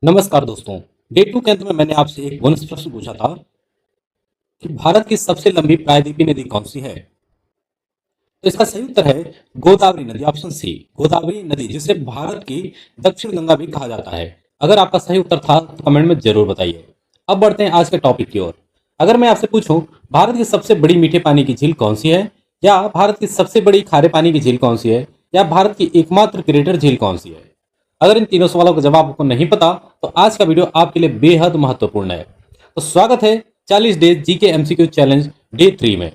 नमस्कार दोस्तों। डे 2 के अंत में मैंने आपसे एक बोनस प्रश्न पूछा था कि भारत की सबसे लंबी प्रायद्वीपीय नदी कौन सी है। तो इसका सही उत्तर है गोदावरी नदी, ऑप्शन सी गोदावरी नदी, जिसे भारत की दक्षिण गंगा भी कहा जाता है। अगर आपका सही उत्तर था तो कमेंट में जरूर बताइए। अब बढ़ते हैं आज के टॉपिक की ओर। अगर मैं आपसे पूछूं भारत की सबसे बड़ी मीठे पानी की झील कौन सी है, या भारत की सबसे बड़ी खारे पानी की झील कौन सी है, या भारत की एकमात्र ग्रेटर झील कौन सी है, अगर इन तीनों सवालों का जवाब आपको नहीं पता तो आज का वीडियो आपके लिए बेहद महत्वपूर्ण है। तो स्वागत है 40 days GK MCQ challenge day 3 में।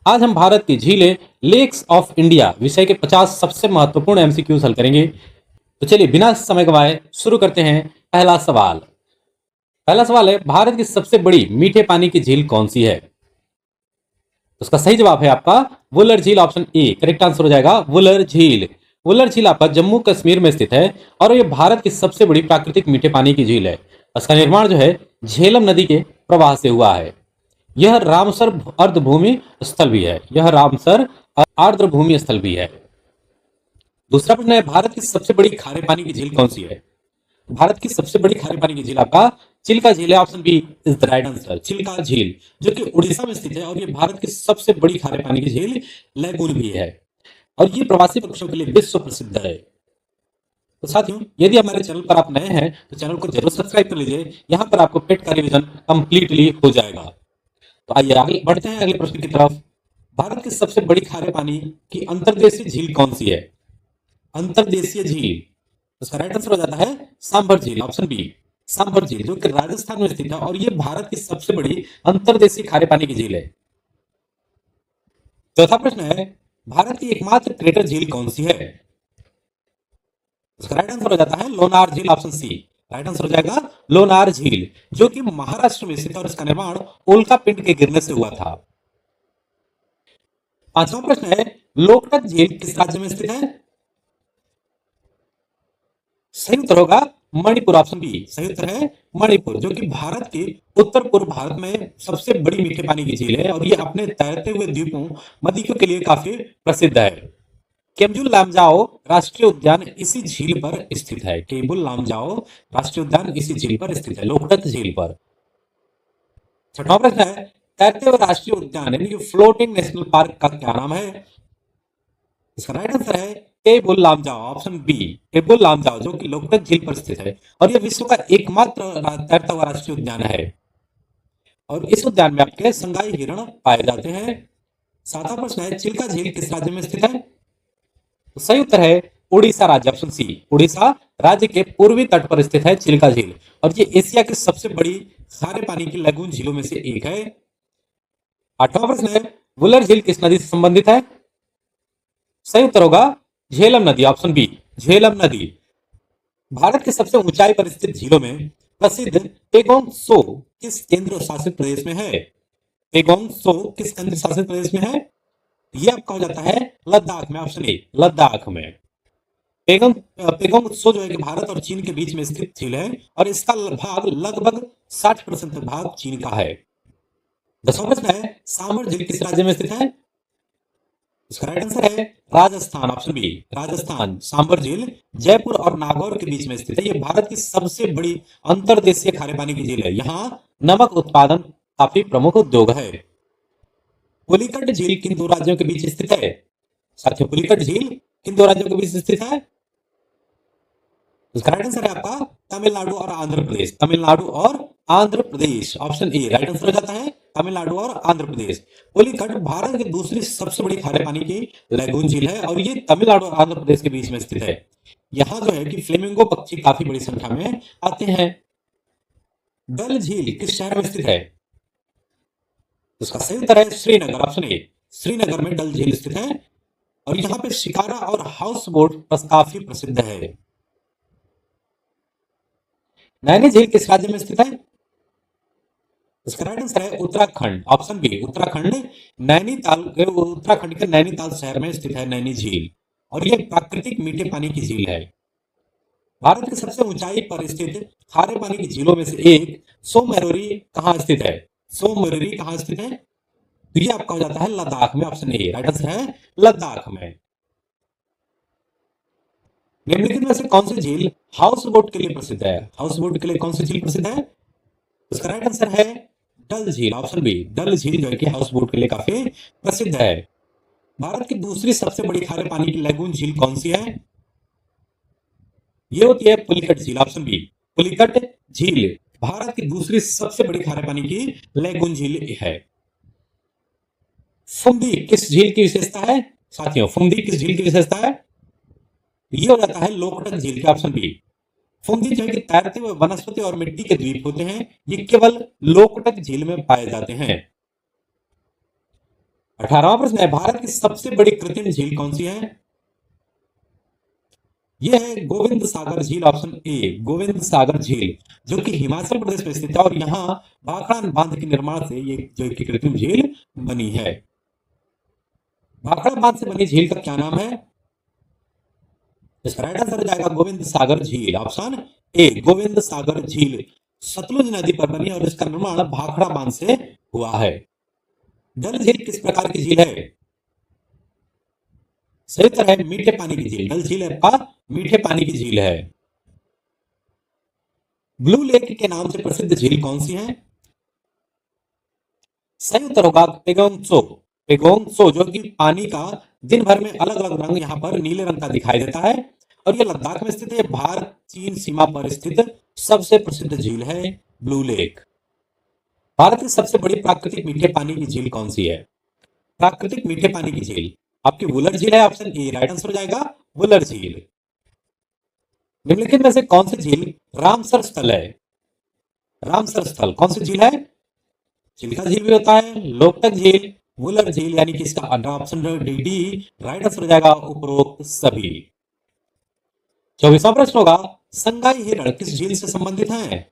आज हम भारत की झीलें लेक्स ऑफ इंडिया विषय के 50 सबसे महत्वपूर्ण एमसीक्यूज हल करेंगे। तो चलिए बिना समय गवाए शुरू करते हैं। पहला सवाल है, भारत की सबसे बड़ी मीठे पानी की झील कौन सी है। उसका सही जवाब है आपका वुलर झील, ऑप्शन ए करेक्ट आंसर हो जाएगा वुलर झील। वुलर झील आपका जम्मू कश्मीर में स्थित है और यह भारत की सबसे बड़ी प्राकृतिक मीठे पानी की झील है। इसका निर्माण जो है झेलम नदी के प्रवाह से हुआ है। यह रामसर अर्धभूमि स्थल भी है। यह रामसर आर्द्रभूमि स्थल भी है। दूसरा प्रश्न है, भारत की सबसे बड़ी खारे पानी की झील कौन सी है। भारत की सबसे बड़ी खारे पानी की झील आपका चिल्का झील है, option B is the right answer. Chilka झील जो कि उड़ीसा में स्थित है और ये भारत की सबसे बड़ी खारे पानी की झील लैगून भी है और ये प्रवासी पक्षियों के लिए विश्व प्रसिद्ध है। तो साथियों, यदि हमारे चैनल पर आप नए हैं तो चैनल को जरूर सब्सक्राइब कर लीजिए। यहाँ पर आपको पेट का रिवीजन कंप्लीटली हो जाएगा। तो आइए आगे बढ़ते हैं अगले प्रश्न की तरफ। भारत की सबसे बड़ी खारे पानी की अंतर्देशीय झील कौन सी है। अंतर्देशीय झील, उसका राइट आंसर हो जाता है सांभर झील, ऑप्शन बी सांभर झील, जो कि राजस्थान में स्थित है और यह भारत की सबसे बड़ी अंतर्देशीय खारे पानी की झील है। चौथा प्रश्न है, भारत की एकमात्र क्रेटर झील कौन सी है। उसका राइट आंसर हो जाता है लोनार झील, ऑप्शन सी राइट आंसर हो जाएगा लोनार झील, जो कि महाराष्ट्र में स्थित है और इसका निर्माण उल्का पिंड के गिरने से हुआ था। पांचवा प्रश्न है, लोकटक झील किस राज्य में स्थित है। सही उत्तर होगा मणिपुर, ऑप्शन बी सही उत्तर है मणिपुर, जो कि भारत के उत्तर पूर्व भारत में सबसे बड़ी मीठे पानी की झील है और ये अपने तैरते हुए द्वीपों मदिकों के लिए काफी प्रसिद्ध है। केम्बुल लामजाओ राष्ट्रीय उद्यान इसी झील पर स्थित है। केम्बुल लामजाओ राष्ट्रीय उद्यान इसी झील पर स्थित है, लोकटक झील पर। छठवां प्रश्न है, तैरते हुए राष्ट्रीय उद्यान यानी कि फ्लोटिंग नेशनल पार्क का क्या नाम है। इसका राइट आंसर है टेबुल लामजाओ, ऑप्शन बी टेबुल लामजाओ, जो कि लोकटक झील पर स्थित है और यह विश्व का एकमात्र तैरता हुआ राष्ट्रीय उद्यान है और इस उद्यान में आपके संगाई हिरण पाए जाते हैं। सातवां प्रश्न है, चिल्का झील किस राज्य में स्थित है। तो सही उत्तर है उड़ीसा राज्य, ऑप्शन सी उड़ीसा राज्य के पूर्वी तट पर स्थित है चिल्का झील और ये एशिया की सबसे बड़ी खारे पानी की लैगून झीलों में से एक है। आठवां प्रश्न है, वुलर झील किस नदी से संबंधित है। सही उत्तर होगा झेलम नदी, ऑप्शन बी झेलम नदी। भारत के सबसे ऊंचाई पर स्थित झीलों में प्रसिद्ध पेगोंग सो किस केंद्र शासित प्रदेश में है। पेगोंग सो किस केंद्र शासित प्रदेश में है। यह आपका हो जाता है लद्दाख में, ऑप्शन ए लद्दाख में। पेगोंग पेगोंग सो जो है कि भारत और चीन के बीच में स्थित झील है और इसका भाग लगभग 60% भाग चीन का है। दसवां प्रश्न है, सांभर झील किस राज्य में स्थित है। इसका राइट आंसर है राजस्थान, ऑप्शन बी राजस्थान। सांभर झील जयपुर और नागौर के बीच में स्थित है। यह भारत की सबसे बड़ी अंतर्देशीय खारे पानी की झील है। यहाँ नमक उत्पादन काफी प्रमुख उद्योग है। पुलिकट झील किन दो राज्यों के बीच स्थित है। साथियों, पुलिकट झील किन दो राज्यों के बीच स्थित है। इसका राइट आंसर है आपका तमिलनाडु और आंध्र प्रदेश। तमिलनाडु और Andhra Pradesh, option A right answer हो जाता है तमिलनाडु और आंध्र प्रदेश। पुलिकट भारत की दूसरी सबसे बड़ी खारे पानी की लैगून झील है और ये तमिलनाडु और आंध्र प्रदेश के बीच में स्थित है। यहाँ जो है कि फ्लेमिंगो पक्षी काफी बड़ी संख्या में आते हैं। डल झील किस शहर में स्थित है। उसका सही उत्तर है श्रीनगर, ऑप्शन ए श्रीनगर में डल झील स्थित है और यहाँ पे शिकारा और हाउस बोट काफी प्रसिद्ध है। नैनी झील किस राज्य में स्थित है। इसका राइट आंसर है उत्तराखंड, ऑप्शन बी उत्तराखंड। उत्तराखंड के नैनीताल शहर में स्थित है नैनी झील और यह प्राकृतिक मीठे पानी की झील है। भारत की सबसे ऊंचाई पर स्थित खारे पानी की झीलों में से एक सोमररी कहाँ स्थित है। सोमररी कहाँ स्थित है। तो ये आपका हो जाता है लद्दाख में, ऑप्शन ए राइट आंसर है लद्दाख में। निम्नलिखित में से कौन सी झील हाउस बोट के लिए प्रसिद्ध है? हाउस बोट के लिए कौन सी झील प्रसिद्ध है? इसका राइट आंसर है डल झील, ऑप्शन बी। डल झील जो है कि हाउस बोट के लिए काफी प्रसिद्ध है। भारत की दूसरी सबसे बड़ी खारे पानी की लैगून झील कौन सी है? ये होती है पुलिकट झील, ऑप्शन बी। पुलिकट झील भारत की दूसरी सबसे बड़ी खारे पानी की लैगून झील है। फुंदी किस झील की विशेषता है? साथियों, फुंदी किस झील की विशेषता है? ये हो जाता है लोकटक झील की, ऑप्शन बी। फुंदी जो है कि तैरते हुए वनस्पति और मिट्टी के द्वीप होते हैं, ये केवल लोकटक झील में पाए जाते हैं। 18वां प्रश्न है, भारत की सबसे बड़ी कृत्रिम झील कौन सी है? यह है गोविंद सागर झील, ऑप्शन ए। गोविंद सागर झील जो कि हिमाचल प्रदेश में स्थित है और यहाँ भाखड़ा बांध के निर्माण से ये जो कि कृत्रिम झील बनी है। भाखड़ा बांध से बनी झील का क्या नाम है? इसका राइट आंसर हो जाएगा गोविंद सागर झील, ऑप्शन ए। गोविंद सागर झील सतलुज नदी पर बनी और इसका निर्माण भाखड़ा बांध से हुआ है। डल झील किस प्रकार की झील है? सही उत्तर है मीठे पानी की झील। डल झील आपका मीठे पानी की झील है। ब्लू लेक के नाम से प्रसिद्ध झील कौन सी है? सही उत्तर होगा पेगोंग त्सो। पेगोंग त्सो जो कि पानी का दिन भर में अलग अलग रंग यहाँ पर नीले रंग का दिखाई देता है और ये लद्दाख में स्थित है। भारत चीन सीमा पर स्थित सबसे प्रसिद्ध झील है ब्लू लेक। भारत की सबसे बड़ी प्राकृतिक मीठे पानी की झील कौन सी है? प्राकृतिक मीठे पानी की झील आपकी वुलर झील है, ऑप्शन ए। राइट आंसर हो जाएगा वुलर झील। निम्नलिखित में से कौन सी झील रामसर स्थल है? रामसर स्थल कौन सी झील है? चिल्का झील भी होता है, लोकटक झील, वुलर झील, यानी कि इसका option D D right answer हो जाएगा उपरोक्त सभी। 24वां प्रश्न होगा, संगाई हिरण किस झील से संबंधित है?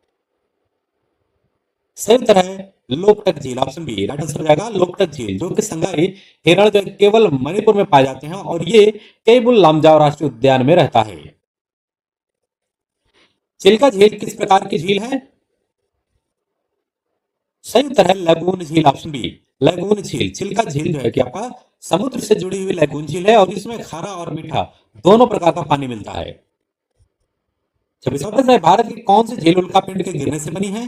सही उत्तर है लोकटक झील, ऑप्शन बी। राइट आंसर हो जाएगा लोकटक झील जो कि संगाई हिरण जो केवल मणिपुर में पाए जाते हैं और ये केबुल लामजाओ राष्ट्रीय उद्यान में रहता है। चिल्का झील किस प्रकार की झील है? सही उत्तर है लगून झील, ऑप्शन बी। लगून झील। चिल्का झील जो है कि आपका समुद्र से जुड़ी हुई लगून झील है और इसमें खारा और मीठा दोनों प्रकार का पानी मिलता है। 26वां प्रश्न है, भारत की कौन सी झील उल्का पिंड के गिरने से बनी है?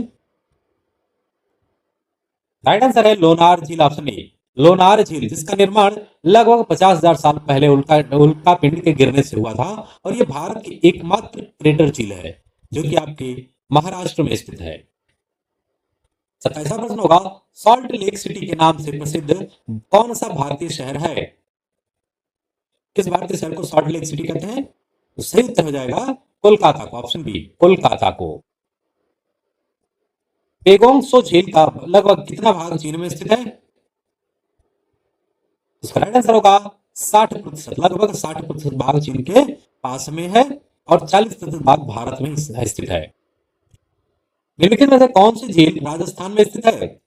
राइट आंसर है लोनार झील, ऑप्शन ए। लोनार झील जिसका निर्माण लगभग 50,000 साल पहले उल्का पिंड के गिरने से हुआ था और यह भारत की एकमात्र क्रेटर झील है जो कि आपके महाराष्ट्र में स्थित है। 27वां प्रश्न होगा, सॉल्ट लेक सिटी के नाम से प्रसिद्ध कौन सा भारतीय शहर है? किस भारतीय शहर को सॉल्ट लेक सिटी कहते हैं? तो सही उत्तर हो जाएगा कोलकाता को, ऑप्शन बी। कोलकाता को। पेगोंग सो झील का लगभग कितना भाग चीन में स्थित है? इसका राइट आंसर होगा 60%। लगभग 60% भाग चीन के पास में है और 40% भाग भारत में स्थित है। निम्नलिखित में से कौन सी झील राजस्थान में स्थित है?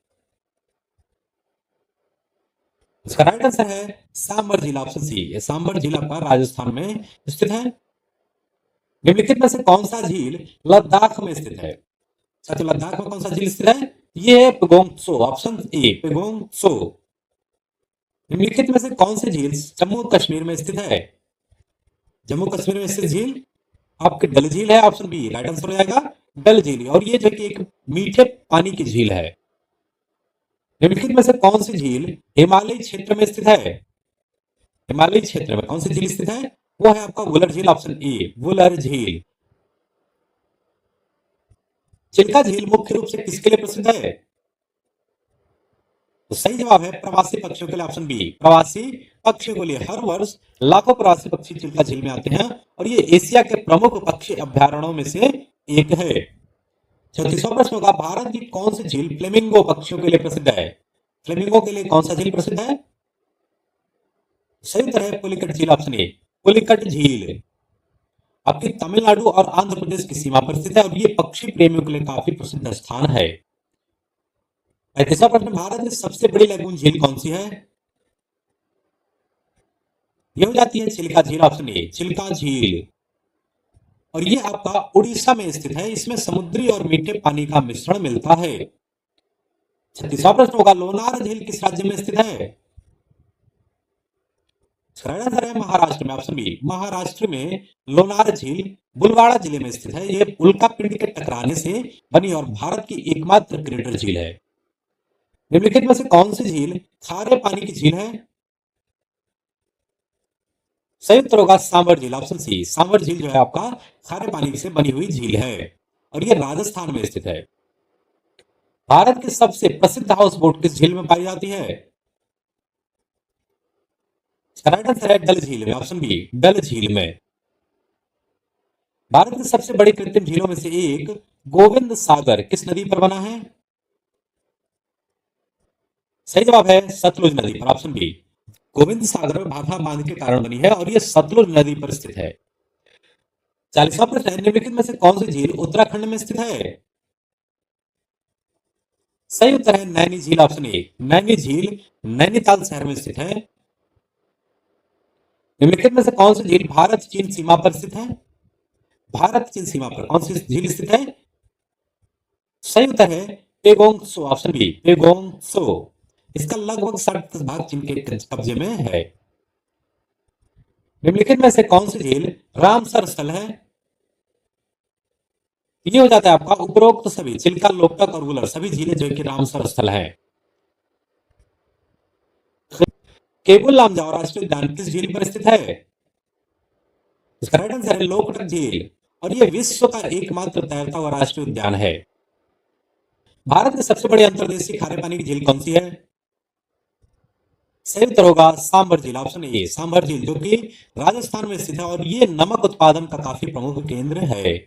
इसका राइट आंसर है सांबर झील, ऑप्शन सी। सांबर झील आपका राजस्थान में स्थित है। निम्नलिखित में से कौन सा झील लद्दाख में स्थित है? साथियों, लद्दाख में कौन सा झील स्थित है? ये है पेगोंग त्सो, ऑप्शन ए। पेगोंग त्सो। निम्नलिखित में से कौन सी झील जम्मू कश्मीर में स्थित है? जम्मू कश्मीर में स्थित झील आपकी डल झील है, ऑप्शन बी। राइट आंसर हो जाएगा डल झील और ये जो कि एक मीठे पानी की झील है। निम्नलिखित में से कौन सी झील हिमालय क्षेत्र में स्थित है? हिमालय क्षेत्र में कौन सी झील स्थित है? वो है आपका वुलर झील, ऑप्शन ए। वुलर झील। चिल्का झील मुख्य रूप से किसके लिए प्रसिद्ध है? तो सही जवाब है प्रवासी पक्षियों के लिए, ऑप्शन बी। प्रवासी पक्षियों के लिए हर वर्ष लाखों प्रवासी पक्षी चिल्का झील में आते हैं और ये एशिया के प्रमुख पक्षी अभ्यारण्यों में से एक है। 36वां प्रश्न होगा, भारत की कौन सी झील फ्लेमिंगो पक्षियों के लिए प्रसिद्ध है? फ्लेमिंगो के लिए कौन सा झील प्रसिद्ध है? सही उत्तर है पुलिकट झील, ऑप्शन ए। पुलिकट झील आपकी तमिलनाडु और आंध्र प्रदेश की सीमा पर स्थित है और ये पक्षी प्रेमियों के लिए काफी प्रसिद्ध स्थान है। 35वां प्रश्न, भारत की सबसे बड़ी लैगून झील कौन सी है? ये हो जाती है चिल्का झील, ऑप्शन ए। चिल्का झील और ये आपका उड़ीसा में स्थित है। इसमें समुद्री और मीठे पानी का मिश्रण मिलता है। 36वां प्रश्न होगा, लोनार झील किस राज्य में स्थित है? इसका राइट आंसर है महाराष्ट्र में, ऑप्शन बी। महाराष्ट्र में लोनार झील बुलवाड़ा जिले में स्थित है। ये उल्का पिंड के टकराने से बनी और भारत की एकमात्र क्रेटर झील है। निम्नलिखित में से कौन सी झील खारे पानी की झील है? सही उत्तर होगा सांबर झील, ऑप्शन सी। सांबर झील जो है आपका खारे पानी से बनी हुई झील है और ये राजस्थान में स्थित है। भारत की सबसे प्रसिद्ध हाउस बोट किस झील में पाई जाती है? इसका राइट आंसर है डल झील में, ऑप्शन बी। डल झील में। भारत की सबसे बड़ी कृत्रिम झीलों में से एक गोविंद सागर किस नदी पर बना है? सही जवाब है सतलुज नदी पर, ऑप्शन बी। गोविंद सागर में भाखड़ा बांध के कारण बनी है और यह सतलुज नदी पर स्थित है। 40वां प्रश्न है, निम्नलिखित में से कौन सी झील उत्तराखंड में स्थित है? सही उत्तर है नैनी झील, ऑप्शन ए। नैनी झील नैनीताल शहर में स्थित है। निम्नलिखित में से कौन सी झील भारत चीन सीमा पर स्थित है? भारत चीन सीमा पर कौन सी झील स्थित है? सही उत्तर है पेगोंग सो, ऑप्शन बी। पेगोंग सो। इसका लगभग 60% चीन के कब्जे में है। निम्नलिखित में से कौन सी झील रामसर स्थल है? ये हो जाता है आपका उपरोक्त सभी चिल्का, लोकटक और वुलर सभी झीलें जो कि रामसर स्थल है। केबुल लामजाओ राष्ट्रीय उद्यान किस झील पर स्थित है? इसका राइट आंसर है लोकटक झील और यह विश्व का एकमात्र तैरता हुआ राष्ट्रीय उद्यान है। भारत की सबसे बड़ी अंतर्देशीय खारे पानी की झील कौन सी है? सही उत्तर होगा सांभर झील, ऑप्शन ए। सांभर झील जो कि राजस्थान में स्थित है और ये नमक उत्पादन का काफी प्रमुख केंद्र है।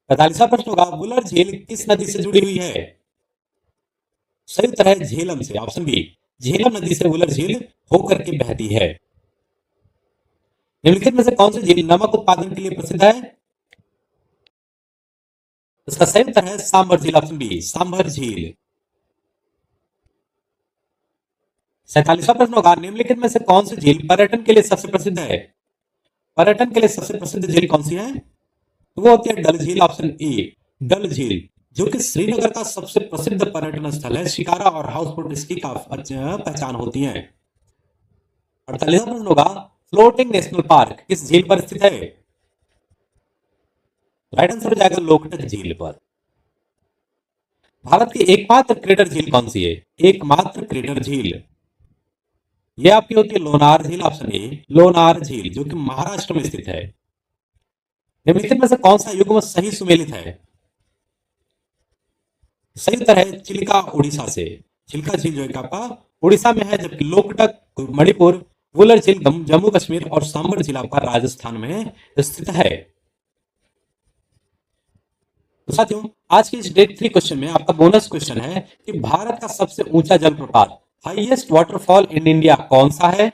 45वां प्रश्न होगा, वुलर झील किस नदी से जुड़ी हुई है? सही उत्तर है झेलम से, ऑप्शन बी। झेलम नदी से वुलर झील होकर के बहती है। निम्नलिखित में से कौन सी झील नमक उत्पादन के लिए प्रसिद्ध है? इसका सही उत्तर है सांभर झील, ऑप्शन बी। सांभर झील। 47वां प्रश्न होगा, निम्नलिखित में से कौन सी झील पर्यटन के लिए सबसे प्रसिद्ध है? पर्यटन के लिए सबसे प्रसिद्ध झील कौन सी है? तो वो होती है डल झील, ऑप्शन ए। डल झील जो कि श्रीनगर का सबसे प्रसिद्ध पर्यटन स्थल है। शिकारा और हाउस बोट इसकी पहचान होती है। 48वां प्रश्न होगा, फ्लोटिंग नेशनल पार्क किस झील पर स्थित है? राइट आंसर हो जाएगा लोकटक झील पर। भारत की एकमात्र क्रेटर झील कौन सी है? एकमात्र क्रेटर झील ये आपकी होती है लोनार झील, ऑप्शन ए। लोनार झील जो कि महाराष्ट्र में स्थित है। निम्नलिखित में से कौन सा युग्म सही सुमेलित है? सही उत्तर है चिल्का उड़ीसा से। चिल्का झील जो है आपका उड़ीसा में है, जबकि लोकटक मणिपुर, वुलर झील जम्मू कश्मीर और सांबर झील आपका राजस्थान में स्थित है। तो साथियों आज के इस डे 3 क्वेश्चन में आपका बोनस क्वेश्चन है कि भारत का सबसे ऊंचा जलप्रपात, हाईएस्ट वाटरफॉल इन इंडिया कौन सा है?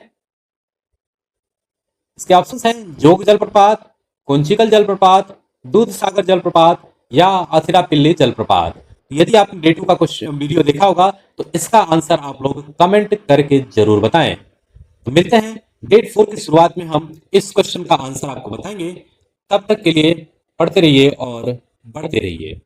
इसके ऑप्शंस हैं जोग जलप्रपात, कुंचिकल जलप्रपात, दूध सागर जलप्रपात या अथिरापिल्ली जलप्रपात। यदि आपने डे 2 का क्वेश्चन वीडियो देखा होगा तो इसका आंसर आप लोग कमेंट करके जरूर बताएं। तो मिलते हैं डे 4 की शुरुआत में, हम इस क्वेश्चन का आंसर आपको बताएंगे। तब तक के लिए पढ़ते रहिए और बढ़ते रहिए।